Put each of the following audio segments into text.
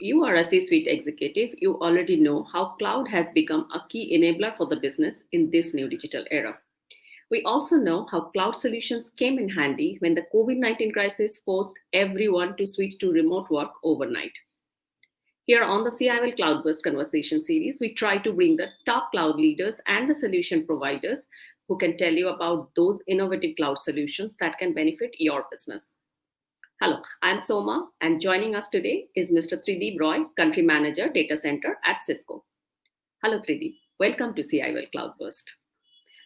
you are a C-suite executive, you already know how cloud has become a key enabler for the business in this new digital era. We also know how cloud solutions came in handy when the COVID-19 crisis forced everyone to switch to remote work overnight. Here on the CIOL Cloudburst Conversation Series, we try to bring the top cloud leaders and the solution providers who can tell you about those innovative cloud solutions that can benefit your business. Hello, I'm Soma, and joining us today is Mr. Trideeb Roy, Country Manager, Data Center at Cisco. Hello, Trideeb. Welcome to CIOL Cloudburst.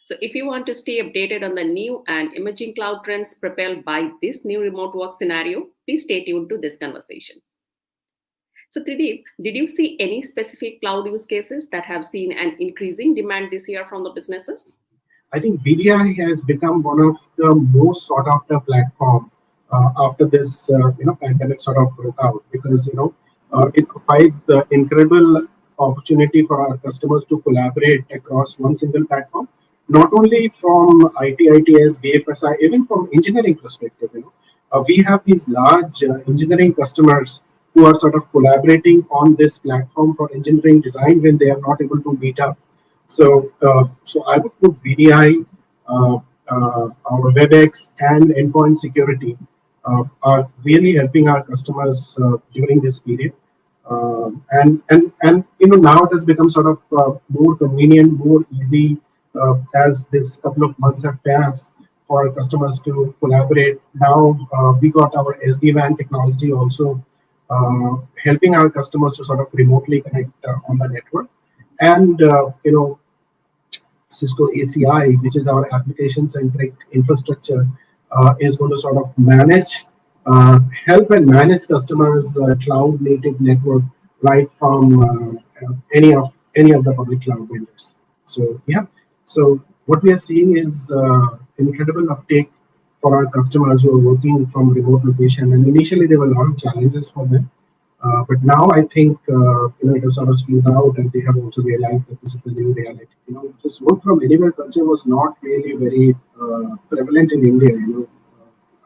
So if you want to stay updated on the new and emerging cloud trends propelled by this new remote work scenario, please stay tuned to this conversation. So Trideep, did you see any specific cloud use cases that have seen an increasing demand this year from the businesses? I think VDI has become one of the most sought after platform after this pandemic sort of broke out, because it provides the incredible opportunity for our customers to collaborate across one single platform, not only from IT, ITS, BFSI, even from engineering perspective. We have these large engineering customers who are sort of collaborating on this platform for engineering design when they are not able to meet up. So I would put VDI, our WebEx, and endpoint security are really helping our customers during this period. And now it has become sort of more convenient, more easy as this couple of months have passed for our customers to collaborate. Now we got our SD-WAN technology also helping our customers to sort of remotely connect on the network. And Cisco ACI, which is our application-centric infrastructure, is going to sort of help and manage customers' cloud-native network right from any of the public cloud vendors. So yeah, so what we are seeing is incredible uptake for our customers who are working from remote location. And initially there were a lot of challenges for them. But now I think it has sort of smoothed out, and they have also realized that this is the new reality. This work from anywhere culture was not really very prevalent in India.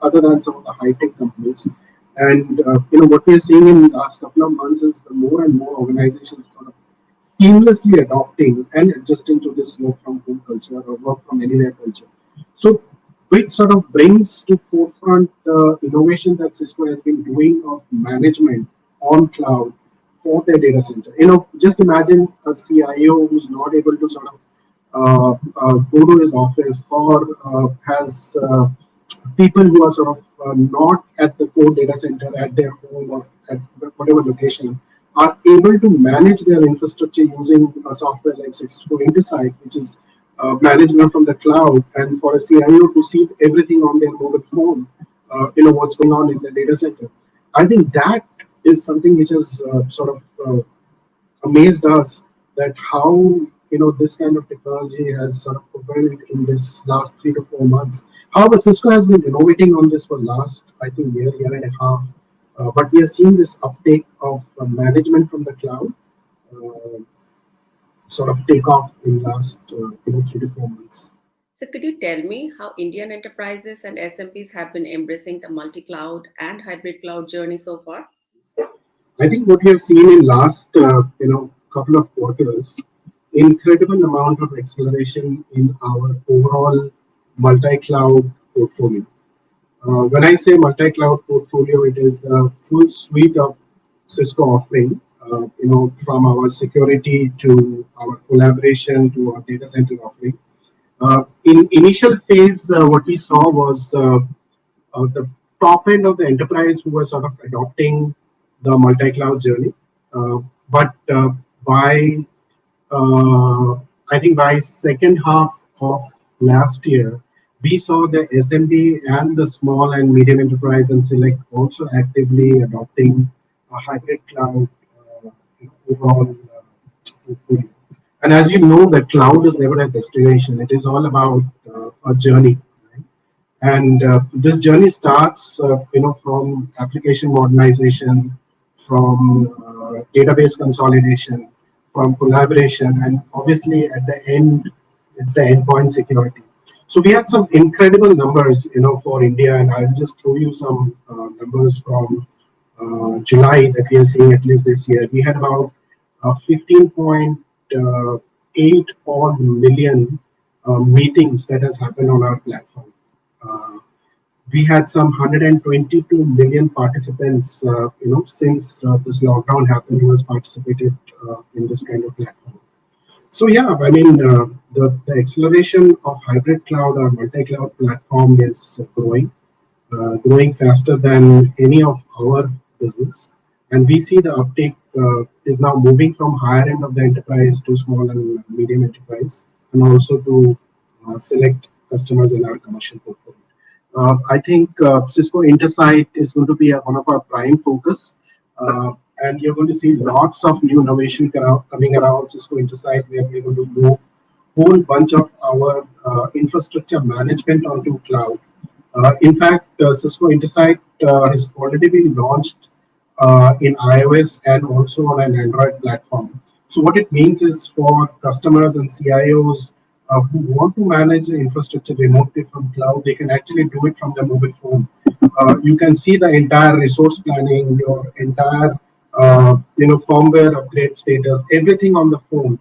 Other than some of the high tech companies, and what we are seeing in the last couple of months is more and more organizations sort of seamlessly adopting and adjusting to this work from home culture or work from anywhere culture. So which sort of brings to forefront the innovation that Cisco has been doing of management on cloud for their data center. Just imagine a CIO who's not able to sort of go to his office, or has people who are sort of not at the core data center at their home or at whatever location, are able to manage their infrastructure using a software like Cisco Intersight, which is management from the cloud, and for a CIO to see everything on their mobile phone, what's going on in the data center. I think that is something which has sort of amazed us, that how this kind of technology has sort of propelled in this last 3 to 4 months. However, Cisco has been innovating on this for last, I think, year and a half. But we are seeing this uptake of management from the cloud sort of take off in last 3 to 4 months. So could you tell me how Indian enterprises and SMBs have been embracing the multi-cloud and hybrid cloud journey so far? I think what we have seen in last couple of quarters, incredible amount of acceleration in our overall multi-cloud portfolio. When I say multi-cloud portfolio, it is the full suite of Cisco offering, from our security to our collaboration to our data center offering. In initial phase, what we saw was the top end of the enterprise who were sort of adopting the multi-cloud journey. But by I think by second half of last year, we saw the SMB and the small and medium enterprise and select also actively adopting a hybrid cloud overall portfolio. And as you know, the cloud is never a destination. It is all about a journey. Right? And this journey starts, from application modernization, from database consolidation, from collaboration, and obviously at the end, it's the endpoint security. So we had some incredible numbers, for India, and I'll just throw you some numbers from July that we are seeing at least this year, we had about 15.8 odd million meetings that has happened on our platform. Uh, we had some 122 million participants, since this lockdown happened, who has participated in this kind of platform. So yeah, I mean, the acceleration of hybrid cloud or multi-cloud platform is growing faster than any of our business. And we see the uptake is now moving from higher end of the enterprise to small and medium enterprise, and also to select customers in our commercial portfolio. I think Cisco Intersight is going to be one of our prime focus. And you're going to see lots of new innovation coming around Cisco Intersight, where we're going to move whole bunch of our infrastructure management onto cloud. In fact, Cisco Intersight has already been launched in iOS and also on an Android platform. So what it means is, for customers and CIOs who want to manage the infrastructure remotely from cloud, they can actually do it from their mobile phone. You can see the entire resource planning, your entire firmware upgrade status, everything on the phone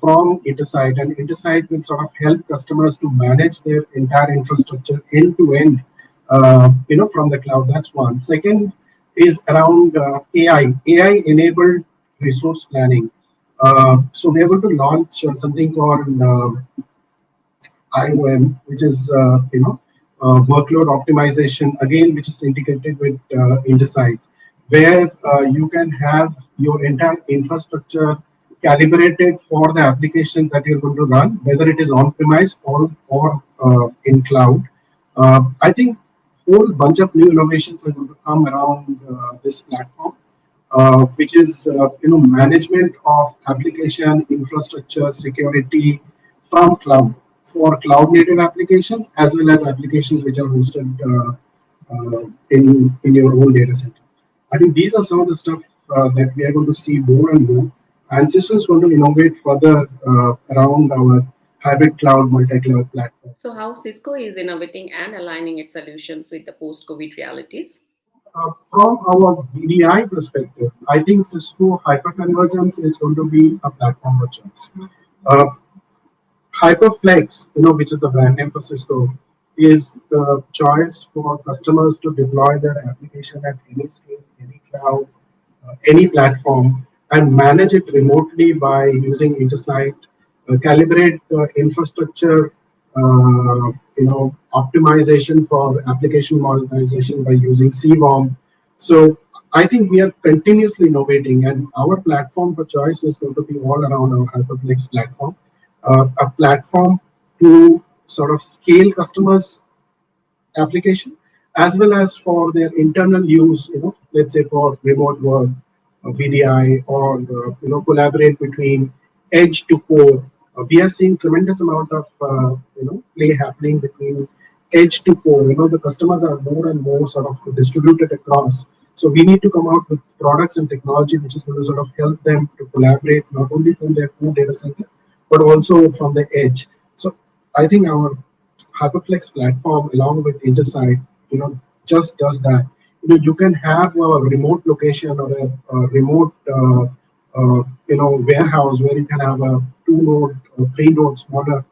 from Intersight, and Intersight will sort of help customers to manage their entire infrastructure end to end, from the cloud. That's one. Second is around AI enabled resource planning. So we are going to launch something called IOM, which is workload optimization, again, which is integrated with Intersight, where you can have your entire infrastructure calibrated for the application that you're going to run, whether it is on premise or in cloud. I think whole bunch of new innovations are going to come around this platform, which is management of application infrastructure security from cloud, for cloud native applications as well as applications which are hosted in your own data center. I think these are some of the stuff that we are going to see more and more. And Cisco is going to innovate further around our hybrid cloud, multi-cloud platform. So, how Cisco is innovating and aligning its solutions with the post-COVID realities? From our VDI perspective, I think Cisco hyperconvergence is going to be a platform of choice. Uh, Hyperflex, which is the brand name for Cisco, is the choice for customers to deploy their application at any scale, any cloud, any platform, and manage it remotely by using Intersight, calibrate the infrastructure, optimization for application modernization by using CWAM. So I think we are continuously innovating, and our platform for choice is going to be all around our Hyperflex platform, a platform to sort of scale customers' application as well as for their internal use, let's say for remote work, VDI, or collaborate between edge to core. We are seeing tremendous amount of play happening between edge to core. The customers are more and more sort of distributed across. So we need to come out with products and technology which is going to sort of help them to collaborate not only from their core data center but also from the edge. So I think our Hyperflex platform, along with Intersight, just does that. You can have a remote location or a remote, warehouse where you can have a 2 node or 3 node smaller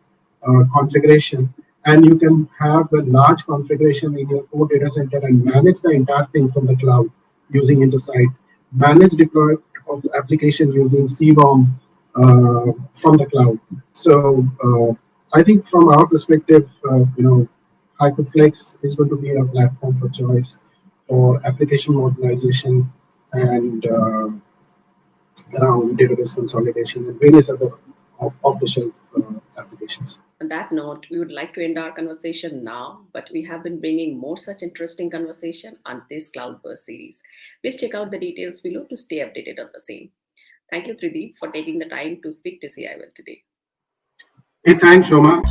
configuration, and you can have a large configuration in your core data center and manage the entire thing from the cloud using Intersight. Manage deploy of application using CWAM from the cloud. So I think from our perspective, Hyperflex is going to be a platform for choice for application modernization and around database consolidation and various other off-the-shelf applications. On that note, we would like to end our conversation now, but we have been bringing more such interesting conversation on this Cloudburst series. Please check out the details below to stay updated on the same. Thank you, Trideeb, for taking the time to speak to CIOL today. Hey, thanks, Shoma.